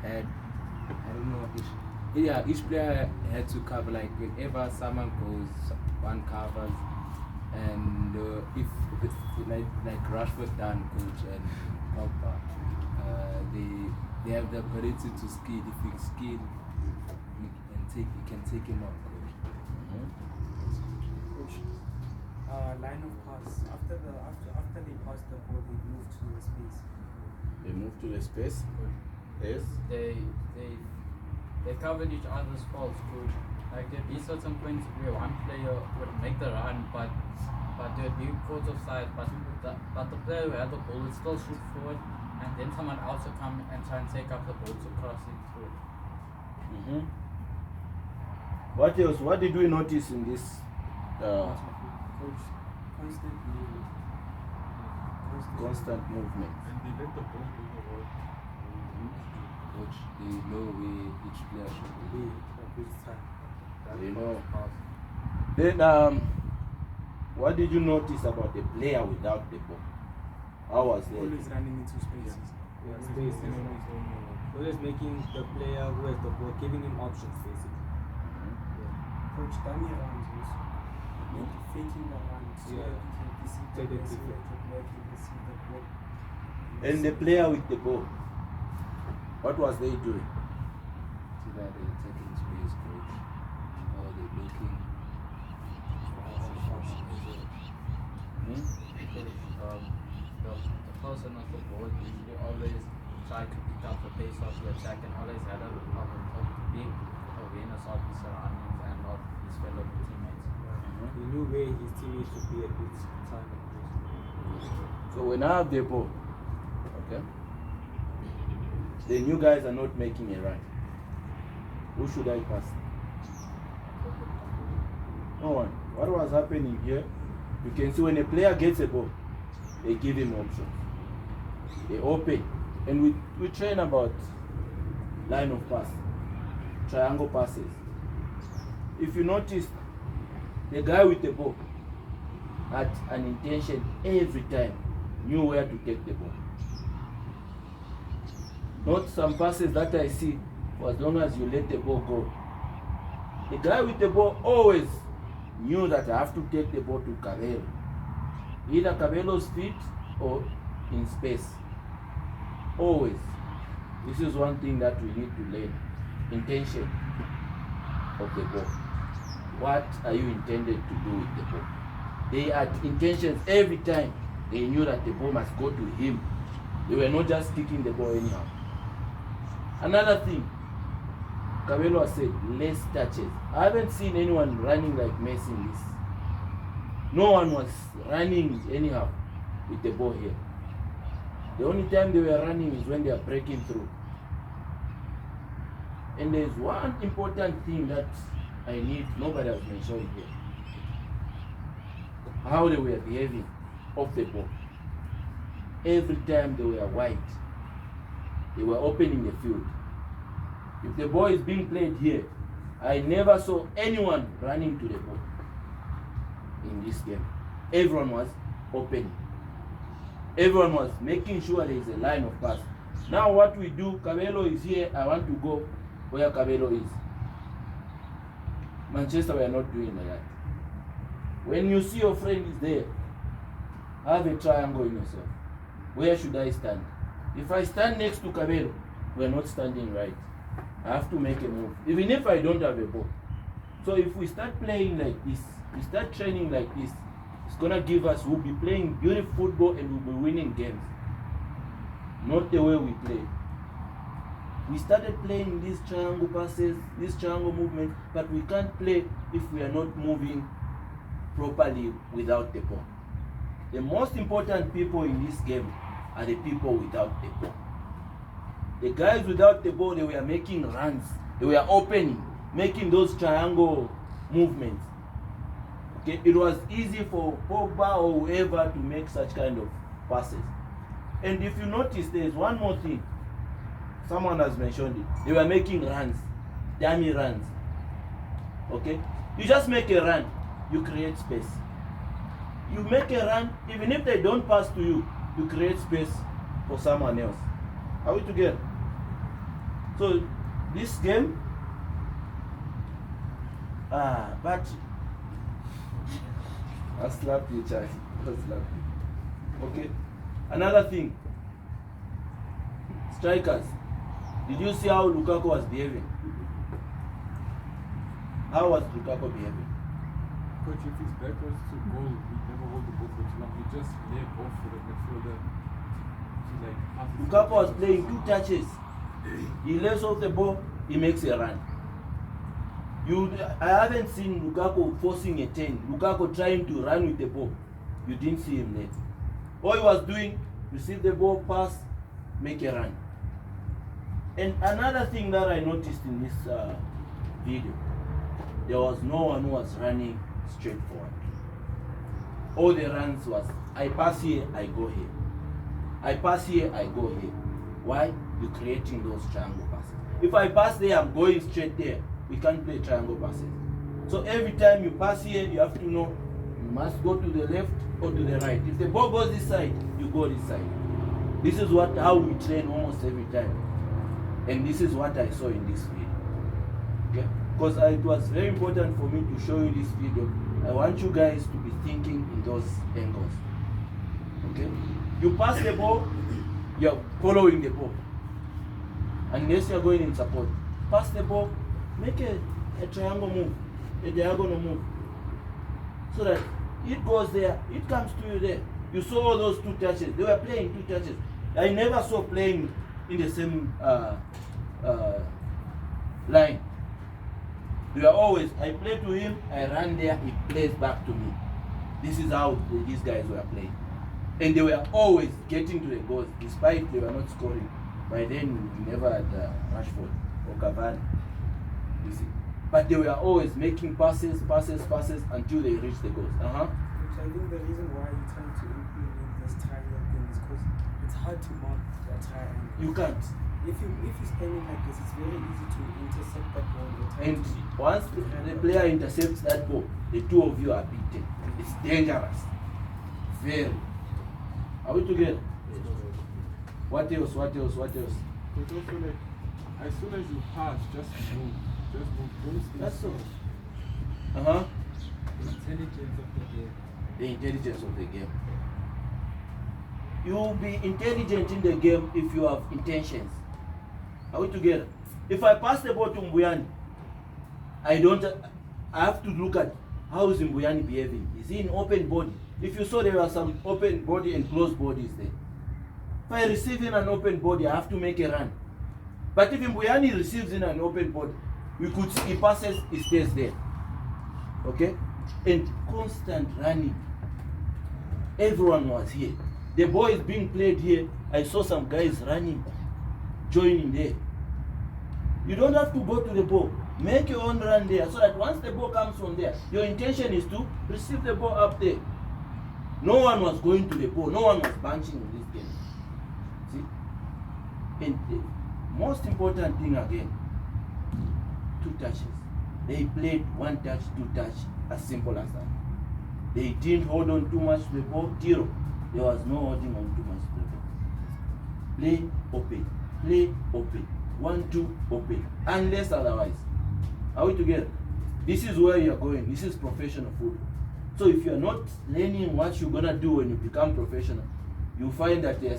had, I don't know, each player had to cover, like whenever someone goes, one covers, and if like Rashford done, coach, and Pogba, they have the ability to skid. If you skid, you can take him off, coach. Coach, line of pass. After they pass the ball, they move to the space. They move to the space. Yes. They covered each other's faults, coach. Like there'd be certain points where one player would make the run, but there'd be caught offside. But the player who had the ball would still shoot forward, and then someone else would come and try and take up the ball to cross it through. What else? What did we notice in this? Coach, constant movement. And they let the ball go over. Coach, they know where each player should be. You know. Then what did you notice about the player without the ball? How was that? Always running into spaces. Yeah, space. Always making the player who has the ball, giving him options basically. Coach, dummy runs also. Faking the runs. So Yeah. you can deceive the Take it person, different. you can deceive the ball. And the player with the ball, what was they doing? See that they're taking space, coach. Or they're looking. The person of the ball usually always try to pick up the pace of the attack and always had a big awareness of his surroundings and of his fellow teammates. He knew where his teammates should be at each time. So when I have the ball, okay, then you guys are not making a run. Who should I pass? No one. What was happening here? You can see when a player gets a ball, they give him options. They open. And we train about line of pass, triangle passes. If you notice, the guy with the ball had an intention every time, knew where to take the ball. Not some passes that I see, for as long as you let the ball go. The guy with the ball always knew that I have to take the ball to Cabello. Either Cabello's feet or in space. Always. This is one thing that we need to learn. Intention of the ball. What are you intended to do with the ball? They had intentions every time. They knew that the ball must go to him. They were not just kicking the ball anyhow. Another thing, Cabello has said, less touches. I haven't seen anyone running like Messi in this. No one was running anyhow with the ball here. The only time they were running is when they are breaking through. And there's one important thing that I need, nobody has mentioned here. How they were behaving off the ball. Every time they were wide, they were opening the field. If the ball is being played here, I never saw anyone running to the ball in this game. Everyone was opening. Everyone was making sure there is a line of pass. Now what we do, Cabello is here, I want to go where Cabello is. Manchester, we are not doing like that. When you see your friend is there, have a triangle in yourself. Where should I stand? If I stand next to Cabello, we are not standing right. I have to make a move, even if I don't have a ball. So if we start playing like this, we start training like this, it's gonna give us, we'll be playing beautiful football and we'll be winning games. Not the way we play. We started playing these triangle passes, these triangle movements, but we can't play if we are not moving properly without the ball. The most important people in this game are the people without the ball. The guys without the ball, they were making runs. They were opening, making those triangle movements. Okay, it was easy for Pogba or whoever to make such kind of passes. And if you notice, there's one more thing. Someone has mentioned it. They were making runs, dummy runs. Okay, you just make a run, you create space. You make a run, even if they don't pass to you, you create space for someone else. Are we together? So this game, but I slapped you, child. I slapped you. Okay. Another thing. Strikers. Did you see how Lukaku was behaving? How was Lukaku behaving? Coach, if his back was to goal, he'd never hold the ball for too long. He'd just lay it off for the midfielder to like pass it. Lukaku was playing 2 touches. He lays off the ball, he makes a run. I haven't seen Lukaku forcing a 10. Lukaku trying to run with the ball. You didn't see him there. All he was doing, receive the ball, pass, make a run. And another thing that I noticed in this video, there was no one who was running straight forward. All the runs was, I pass here, I go here. I pass here, I go here. Why? You're creating those triangle passes. If I pass there, I'm going straight there. We can't play triangle passes. So every time you pass here, you have to know you must go to the left or to the right. If the ball goes this side, you go this side. This is how we train almost every time. And this is what I saw in this video. Okay? Because it was very important for me to show you this video. I want you guys to be thinking in those angles. Okay? You pass the ball, you're following the ball. Unless you're going in support. Pass the ball, make a triangle move, a diagonal move. So that it goes there, it comes to you there. You saw all those 2 touches. They were playing 2 touches. I never saw playing in the same line. They were always, I play to him, I run there, he plays back to me. This is how these guys were playing. And they were always getting to the goals, despite they were not scoring. By then, we never had Rashford or Cavani. You see. But they were always making passes until they reached the goals. Which I think the reason why you're trying to implement this triangle thing is because it's hard to mark that triangle. You can't. If you stand it like this, it's very easy to intercept that ball. And once the player intercepts that ball, the 2 of you are beaten. It's dangerous. Very. Are we together? What else? But also like, as soon as you pass, just move. Don't stay That's still. so. The intelligence of the game. The intelligence of the game. You will be intelligent in the game if you have intentions. Are we together? If I pass the ball to Mbuyani, I have to look at how is Mbuyani behaving. Is he in open body? If you saw there were some open body and closed bodies there. If I receive in an open body, I have to make a run. But if Mbuyani receives in an open body, we could see he passes, he stays there. Okay? And constant running. Everyone was here. The ball is being played here. I saw some guys running, joining there. You don't have to go to the ball. Make your own run there so that once the ball comes from there, your intention is to receive the ball up there. No one was going to the ball. No one was bunching in this game. See? And the most important thing again, 2 touches. They played 1 touch, 2 touch, as simple as that. They didn't hold on too much to the ball. 0. There was no holding on too much to the ball. Play open. Play open. 1, 2, open. Unless otherwise. Are we together? This is where you are going. This is professional football. So if you are not learning what you're gonna do when you become professional, you find that they are saying